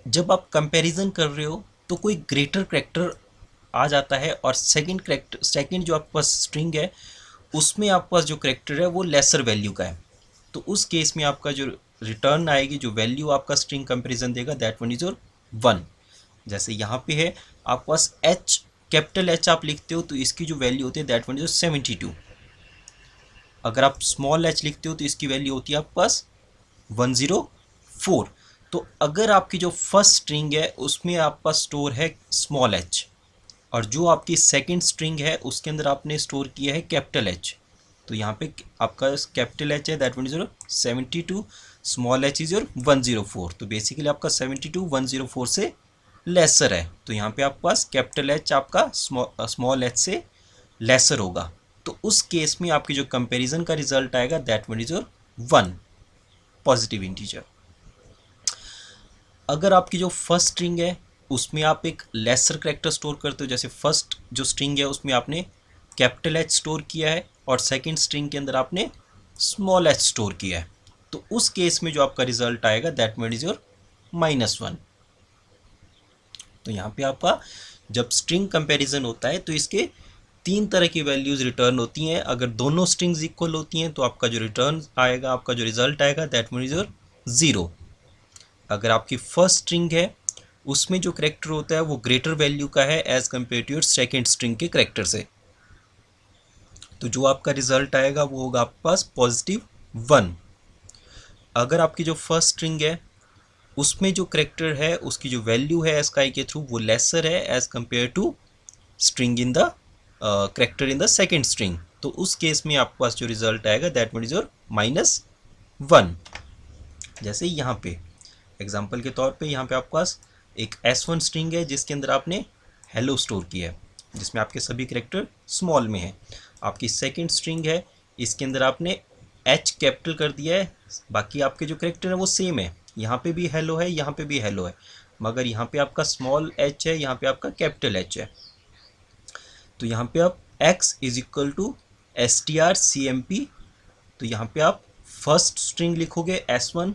जब आप कंपैरिजन कर रहे हो तो कोई ग्रेटर करेक्टर आ जाता है और सेकंड जो आपके पास स्ट्रिंग है उसमें आपके पास जो करेक्टर है वो लेसर वैल्यू का है। तो उस केस में आपका जो रिटर्न आएगी, जो वैल्यू आपका स्ट्रिंग कंपैरिजन देगा दैट वन इज योर 1। जैसे यहाँ पे है आपके पास एच, कैपिटल एच आप लिखते हो तो इसकी जो वैल्यू होती है दैट वन इज योर 72। अगर आप स्मॉल एच लिखते हो तो इसकी वैल्यू होती है आपके पास 104। तो अगर आपकी जो फर्स्ट स्ट्रिंग है उसमें आपके पास स्टोर है स्मॉल एच और जो आपकी सेकंड स्ट्रिंग है उसके अंदर आपने स्टोर किया है कैपिटल एच, तो यहाँ पे आपका कैपिटल एच है that one is your 72, small H is your 104। तो बेसिकली आपका 72 104 से लेसर है, तो यहाँ पे आपके पास कैपिटल एच आपका स्मॉल एच से लेसर होगा। तो उस केस में आपकी जो कंपैरिजन का रिजल्ट आएगा that one is your 1 positive integer. अगर आपकी जो फर्स्ट स्ट्रिंग है उसमें आप एक लेसर करेक्टर स्टोर करते हो, जैसे फर्स्ट जो स्ट्रिंग है उसमें आपने कैपिटल एच स्टोर किया है और सेकंड स्ट्रिंग के अंदर आपने स्मॉल एच स्टोर किया है, तो उस केस में जो आपका रिजल्ट आएगा दैट वन इज योर -1। तो यहाँ पे आपका जब स्ट्रिंग कंपैरिजन होता है तो इसके 3 तरह की वैल्यूज़ रिटर्न होती हैं। अगर दोनों स्ट्रिंग्स इक्वल होती हैं तो आपका जो रिटर्न आएगा, आपका जो रिजल्ट आएगा दैट वन इज योर 0। अगर आपकी फर्स्ट स्ट्रिंग है उसमें जो करेक्टर होता है वो ग्रेटर वैल्यू का है as compare to your second string के करेक्टर से, तो जो आपका रिजल्ट आएगा वो होगा आपके पास +1। अगर आपकी जो फर्स्ट स्ट्रिंग है उसमें जो करेक्टर है उसकी जो वैल्यू है एसकाई के थ्रू वो लेसर है as compare to string in the character in the second string, तो उस केस में आपके पास जो रिजल्ट आएगा दैट वन इज योर -1। जैसे यहाँ पे एग्जाम्पल के तौर पे यहाँ पे आपके पास एक S1 स्ट्रिंग है जिसके अंदर आपने हेलो स्टोर किया है जिसमें आपके सभी करेक्टर स्मॉल में है। आपकी सेकंड स्ट्रिंग है इसके अंदर आपने H कैपिटल कर दिया है, बाकी आपके जो करेक्टर है वो सेम है, यहाँ पे भी हेलो है यहाँ पे भी हेलो है, मगर यहाँ पे आपका स्मॉल h है यहाँ पे आपका कैपिटल H है। तो यहाँ पे आप x is equal to strcmp, तो यहाँ पे आप फर्स्ट स्ट्रिंग लिखोगे S1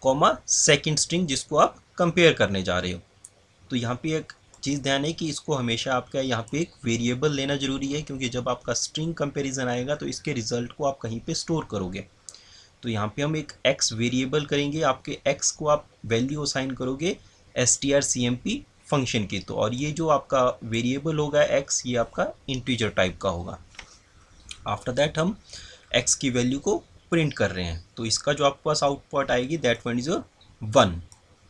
कॉमा सेकेंड स्ट्रिंग जिसको आप कंपेयर करने जा रहे हो। तो यहाँ पे एक चीज़ ध्यान है कि इसको हमेशा आपका यहाँ पे एक वेरिएबल लेना ज़रूरी है, क्योंकि जब आपका स्ट्रिंग कंपैरिजन आएगा तो इसके रिजल्ट को आप कहीं पे स्टोर करोगे। तो यहाँ पे हम एक x वेरिएबल करेंगे, आपके x को आप वैल्यू असाइन करोगे strcmp फंक्शन की, तो और ये जो आपका वेरिएबल होगा x ये आपका इंटीजर टाइप का होगा। आफ्टर दैट हम x की वैल्यू को प्रिंट कर रहे हैं, तो इसका जो आपके पास आउटपुट आएगी दैट वन इज योर 1,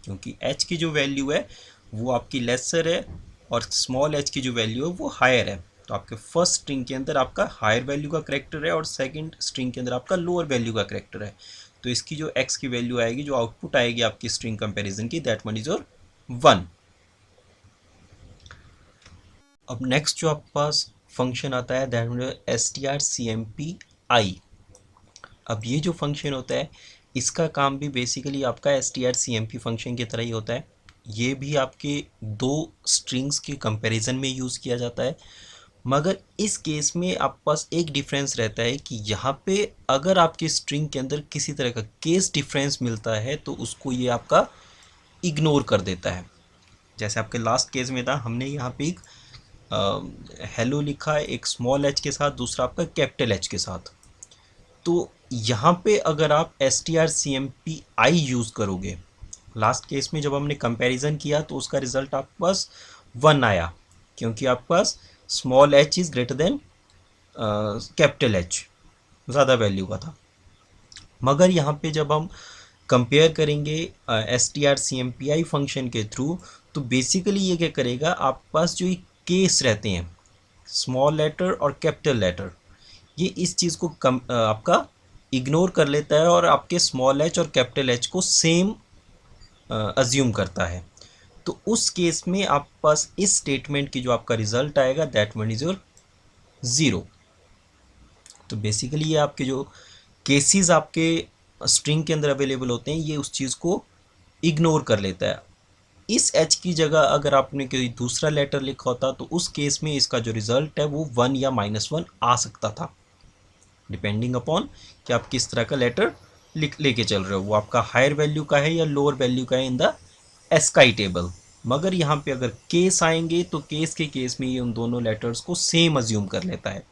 क्योंकि h की जो वैल्यू है वो आपकी लेसर है और स्मॉल h की जो वैल्यू है वो हायर है। तो आपके फर्स्ट स्ट्रिंग के अंदर आपका हायर वैल्यू का करेक्टर है और सेकंड स्ट्रिंग के अंदर आपका लोअर वैल्यू का करेक्टर है, तो इसकी जो x की वैल्यू आएगी, जो आउटपुट आएगी आपकी स्ट्रिंग कंपैरिजन की दैट वन इज योर 1। अब नेक्स्ट जो आपके पास फंक्शन आता है दैट वन strcmpi। अब ये जो फंक्शन होता है इसका काम भी बेसिकली आपका strcmp फंक्शन की तरह ही होता है। ये भी आपके 2 स्ट्रिंग्स के कंपैरिजन में यूज़ किया जाता है, मगर इस केस में आपके पास एक डिफरेंस रहता है कि यहाँ पे अगर आपकी स्ट्रिंग के अंदर किसी तरह का केस डिफरेंस मिलता है तो उसको ये आपका इग्नोर कर देता है। जैसे आपके लास्ट केस में था, हमने यहाँ पे एक हेलो लिखा है एक स्मॉल h के साथ, दूसरा आपका कैपिटल H के साथ। तो यहाँ पे अगर आप strcmpi यूज़ करोगे, लास्ट केस में जब हमने कंपैरिजन किया तो उसका रिजल्ट आपके पास 1 आया, क्योंकि आपके पास small h is greater than capital H, ज़्यादा वैल्यू का था। मगर यहाँ पे जब हम कंपेयर करेंगे strcmpi फंक्शन के थ्रू, तो बेसिकली ये क्या करेगा, आपके पास जो केस रहते हैं स्मॉल लेटर और कैपिटल लेटर, ये इस चीज़ को आपका इग्नोर कर लेता है और आपके स्मॉल h और कैपिटल H को सेम अज्यूम करता है। तो उस केस में आपके पास इस स्टेटमेंट की जो आपका रिजल्ट आएगा दैट वन इज योर 0। तो बेसिकली ये आपके जो केसेस आपके स्ट्रिंग के अंदर अवेलेबल होते हैं, ये उस चीज़ को इग्नोर कर लेता है। इस एच की जगह अगर आपने कोई दूसरा लेटर लिखा होता तो उस केस में इसका जो रिजल्ट है वो 1 या -1 आ सकता था, डिपेंडिंग अपॉन कि आप किस तरह का लेटर लेके चल रहे हो, वो आपका हायर वैल्यू का है या लोअर वैल्यू का है इन द एस्काई टेबल। मगर यहाँ पे अगर केस आएंगे तो केस के केस में ये उन दोनों लेटर्स को सेम अज्यूम कर लेता है।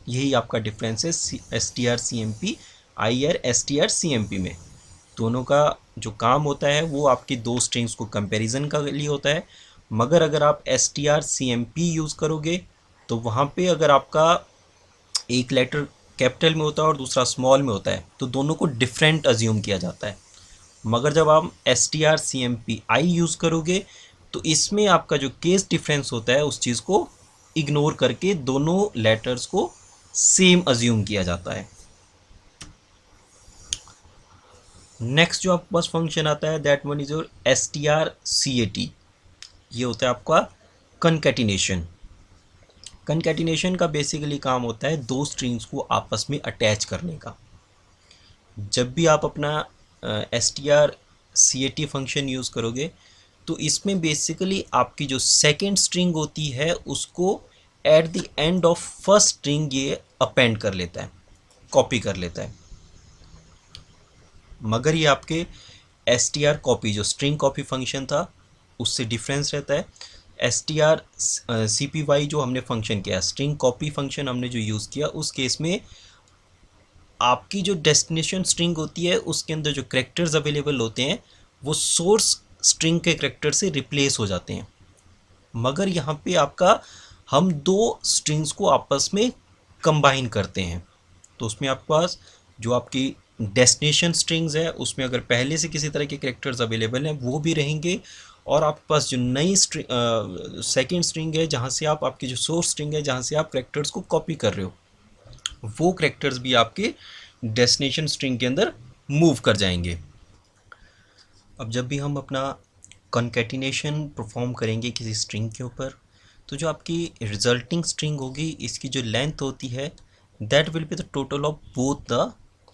यही आपका डिफरेंस है STR-CMP IR STR-CMP में। दोनों का जो काम होता है वो आपकी दो स्ट्रिंग्स को कंपैरिजन का लिए होता है। मगर अगर आप STR-CMP यूज़ करोगे तो वहाँ पे अगर आपका एक लेटर कैपिटल में होता है और दूसरा स्मॉल में होता है तो दोनों को डिफरेंट अज्यूम किया जाता है। मगर जब आप STR-CMP-I यूज़ करोगे तो इसमें आपका जो केस डिफरेंस होता है उस चीज़ को इग्नोर करके दोनों लेटर्स को सेम अज्यूम किया जाता है। नेक्स्ट जो आपके पास फंक्शन आता है that one is your STR-CAT। ये होता है आपका कनकैटिनेशन। कनकैटिनेशन का बेसिकली काम होता है दो स्ट्रिंग्स को आपस में अटैच करने का। जब भी आप अपना STR-CAT फंक्शन यूज़ करोगे तो इसमें बेसिकली आपकी जो सेकेंड स्ट्रिंग होती है उसको at the end of first string ये अपेंड कर लेता है, कॉपी कर लेता है। मगर ये आपके STR कॉपी जो स्ट्रिंग कॉपी फंक्शन था उससे डिफरेंस रहता है। STR-CPY जो हमने फंक्शन किया, स्ट्रिंग कॉपी फंक्शन हमने जो यूज़ किया, उस केस में आपकी जो डेस्टिनेशन स्ट्रिंग होती है उसके अंदर जो करैक्टर्स अवेलेबल होते हैं वो सोर्स स्ट्रिंग के करैक्टर से रिप्लेस हो जाते हैं। मगर यहाँ पे आपका हम दो स्ट्रिंग्स को आपस में कंबाइन करते हैं, तो उसमें आपके पास जो आपकी डेस्टिनेशन स्ट्रिंग्स है उसमें अगर पहले से किसी तरह के करैक्टर्स अवेलेबल हैं वो भी रहेंगे, और आपके पास जो नई सेकेंड स्ट्रिंग है जहाँ से आप आपकी जो सोर्स स्ट्रिंग है जहाँ से आप करैक्टर्स को कॉपी कर रहे हो वो करैक्टर्स भी आपके डेस्टिनेशन स्ट्रिंग के अंदर मूव कर जाएंगे। अब जब भी हम अपना कॉन्कैटिनेशन परफॉर्म करेंगे किसी स्ट्रिंग के ऊपर तो जो आपकी रिजल्टिंग स्ट्रिंग होगी इसकी जो लेंथ होती है that will be the total of both the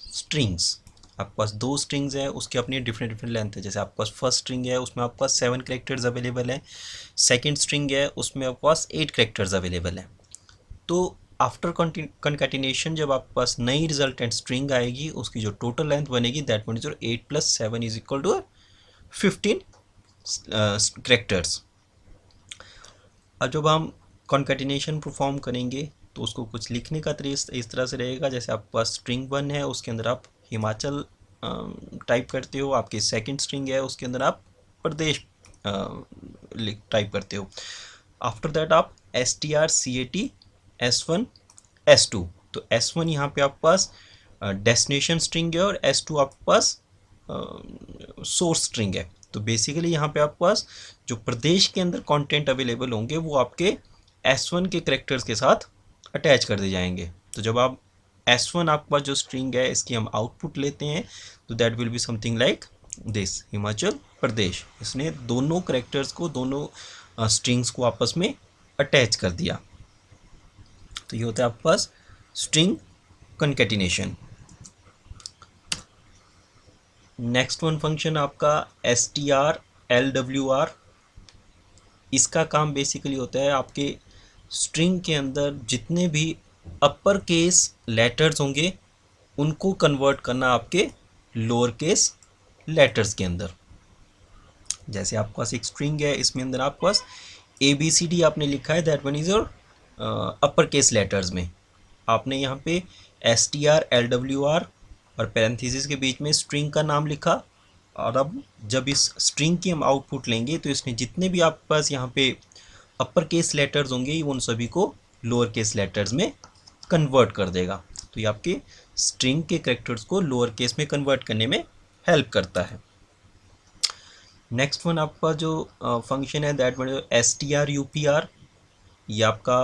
strings. आपके पास दो स्ट्रिंग्स हैं उसके अपनी डिफरेंट लेंथ है। जैसे आपके पास फर्स्ट स्ट्रिंग है उसमें आपके पास 7 कैरेक्टर्स अवेलेबल हैं, सेकेंड स्ट्रिंग है उसमें आपके पास 8 कैरेक्टर्स अवेलेबल हैं। तो आफ्टर कॉन्कैटिनेशन जब आपके पास नई रिजल्टेंट स्ट्रिंग आएगी उसकी जो टोटल लेंथ बनेगी that means your 8 + 7 is equal to 15 characters. अब जब हम कॉन्कैटिनेशन परफॉर्म करेंगे तो उसको कुछ लिखने का तरीका इस तरह से रहेगा, जैसे आपके पास स्ट्रिंग 1 है उसके अंदर आप हिमाचल टाइप करते हो, आपकी सेकंड स्ट्रिंग है उसके अंदर आप प्रदेश टाइप करते हो। आफ्टर दैट आप STR-CAT S1 S2, तो S1 यहाँ पे आपके पास डेस्टिनेशन स्ट्रिंग है और S2 आपके पास सोर्स स्ट्रिंग है। तो बेसिकली यहाँ पे आपके पास जो प्रदेश के अंदर कंटेंट अवेलेबल होंगे वो आपके S1 के करैक्टर्स के साथ अटैच कर दिए जाएंगे। तो जब आप S1 आपके पास जो स्ट्रिंग है इसकी हम आउटपुट लेते हैं तो that will be something like this, Himachal Pradesh. इसने दोनों करैक्टर्स को, दोनों स्ट्रिंग्स को आपस में अटैच कर दिया। तो ये होता है आपके पास string concatenation. Next one function आपका STR-LWR। इसका काम बेसिकली होता है आपके स्ट्रिंग के अंदर जितने भी अपर केस लेटर्स होंगे उनको कन्वर्ट करना आपके लोअर केस लेटर्स के अंदर। जैसे आपके पास एक स्ट्रिंग है इसमें अंदर आपके पास ABCD आपने लिखा है, that one is your upper case letters में। आपने यहाँ पे STR-LWR और पैरेंथेसिस के बीच में स्ट्रिंग का नाम लिखा, और अब जब इस स्ट्रिंग की हम आउटपुट लेंगे तो इसने जितने भी आपके पास यहाँ पे अपर केस लेटर्स होंगे उन सभी को लोअर केस लेटर्स में कन्वर्ट कर देगा। तो ये आपके स्ट्रिंग के कैरेक्टर्स को लोअर केस में कन्वर्ट करने में हेल्प करता है। नेक्स्ट वन आपका जो फंक्शन है दैट वन STR-UPR। ये आपका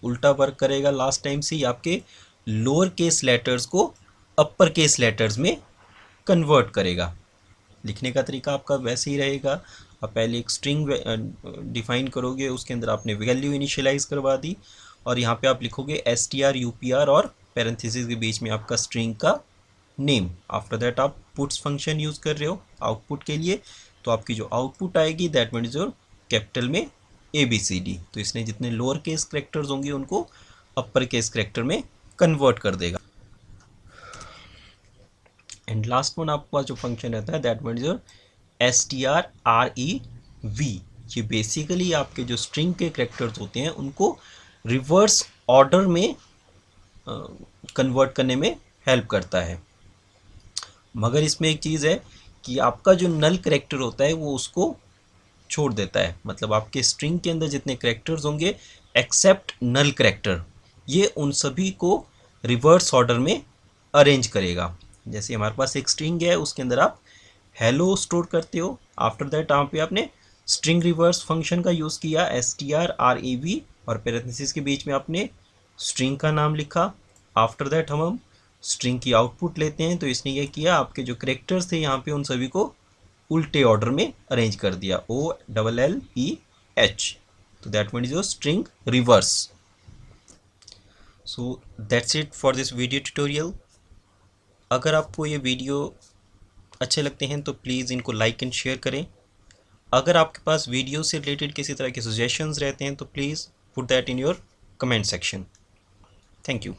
उल्टा वर्क करेगा लास्ट टाइम से, ये आपके लोअर केस लेटर्स को अपर केस लेटर्स में कन्वर्ट करेगा। लिखने का तरीका आपका वैसे ही रहेगा, आप पहले एक स्ट्रिंग डिफाइन करोगे उसके अंदर आपने वैल्यू इनिशियलाइज करवा दी और यहाँ पे आप लिखोगे STR-UPR और पैरेंथेसिस के बीच में आपका स्ट्रिंग का नेम। आफ्टर दैट आप पुट्स फंक्शन यूज़ कर रहे हो आउटपुट के लिए, तो आपकी जो आउटपुट आएगी दैट मीन्स योर कैपिटल में ABCD। तो इसने जितने लोअर केस करेक्टर्स होंगे उनको अपर केस करेक्टर में कन्वर्ट कर देगा। एंड लास्ट वन आपके पास जो फंक्शन रहता है दैट मीन्स योर strrev। ये बेसिकली आपके जो स्ट्रिंग के करेक्टर्स होते हैं उनको रिवर्स ऑर्डर में कन्वर्ट करने में हेल्प करता है। मगर इसमें एक चीज़ है कि आपका जो नल करेक्टर होता है वो उसको छोड़ देता है। मतलब आपके स्ट्रिंग के अंदर जितने करेक्टर्स होंगे एक्सेप्ट नल करेक्टर, ये उन सभी को रिवर्स ऑर्डर में अरेंज करेगा। जैसे हमारे पास एक स्ट्रिंग है, उसके अंदर आप हेलो स्टोर करते हो, आफ्टर दैट यहाँ पे आपने स्ट्रिंग रिवर्स फंक्शन का यूज़ किया strrev, और पैरेंथेसिस के बीच में आपने स्ट्रिंग का नाम लिखा। आफ्टर दैट हम स्ट्रिंग की आउटपुट लेते हैं, तो इसने ये किया आपके जो करेक्टर्स थे यहाँ पे उन सभी को उल्टे ऑर्डर में अरेंज कर दिया, OLLEH। तो that means your string reverse. So that's it for this video tutorial. अगर आपको ये वीडियो अच्छे लगते हैं तो प्लीज़ इनको लाइक एंड शेयर करें। अगर आपके पास वीडियो से रिलेटेड किसी तरह के सजेशंस रहते हैं तो please put that in your comment section. Thank you.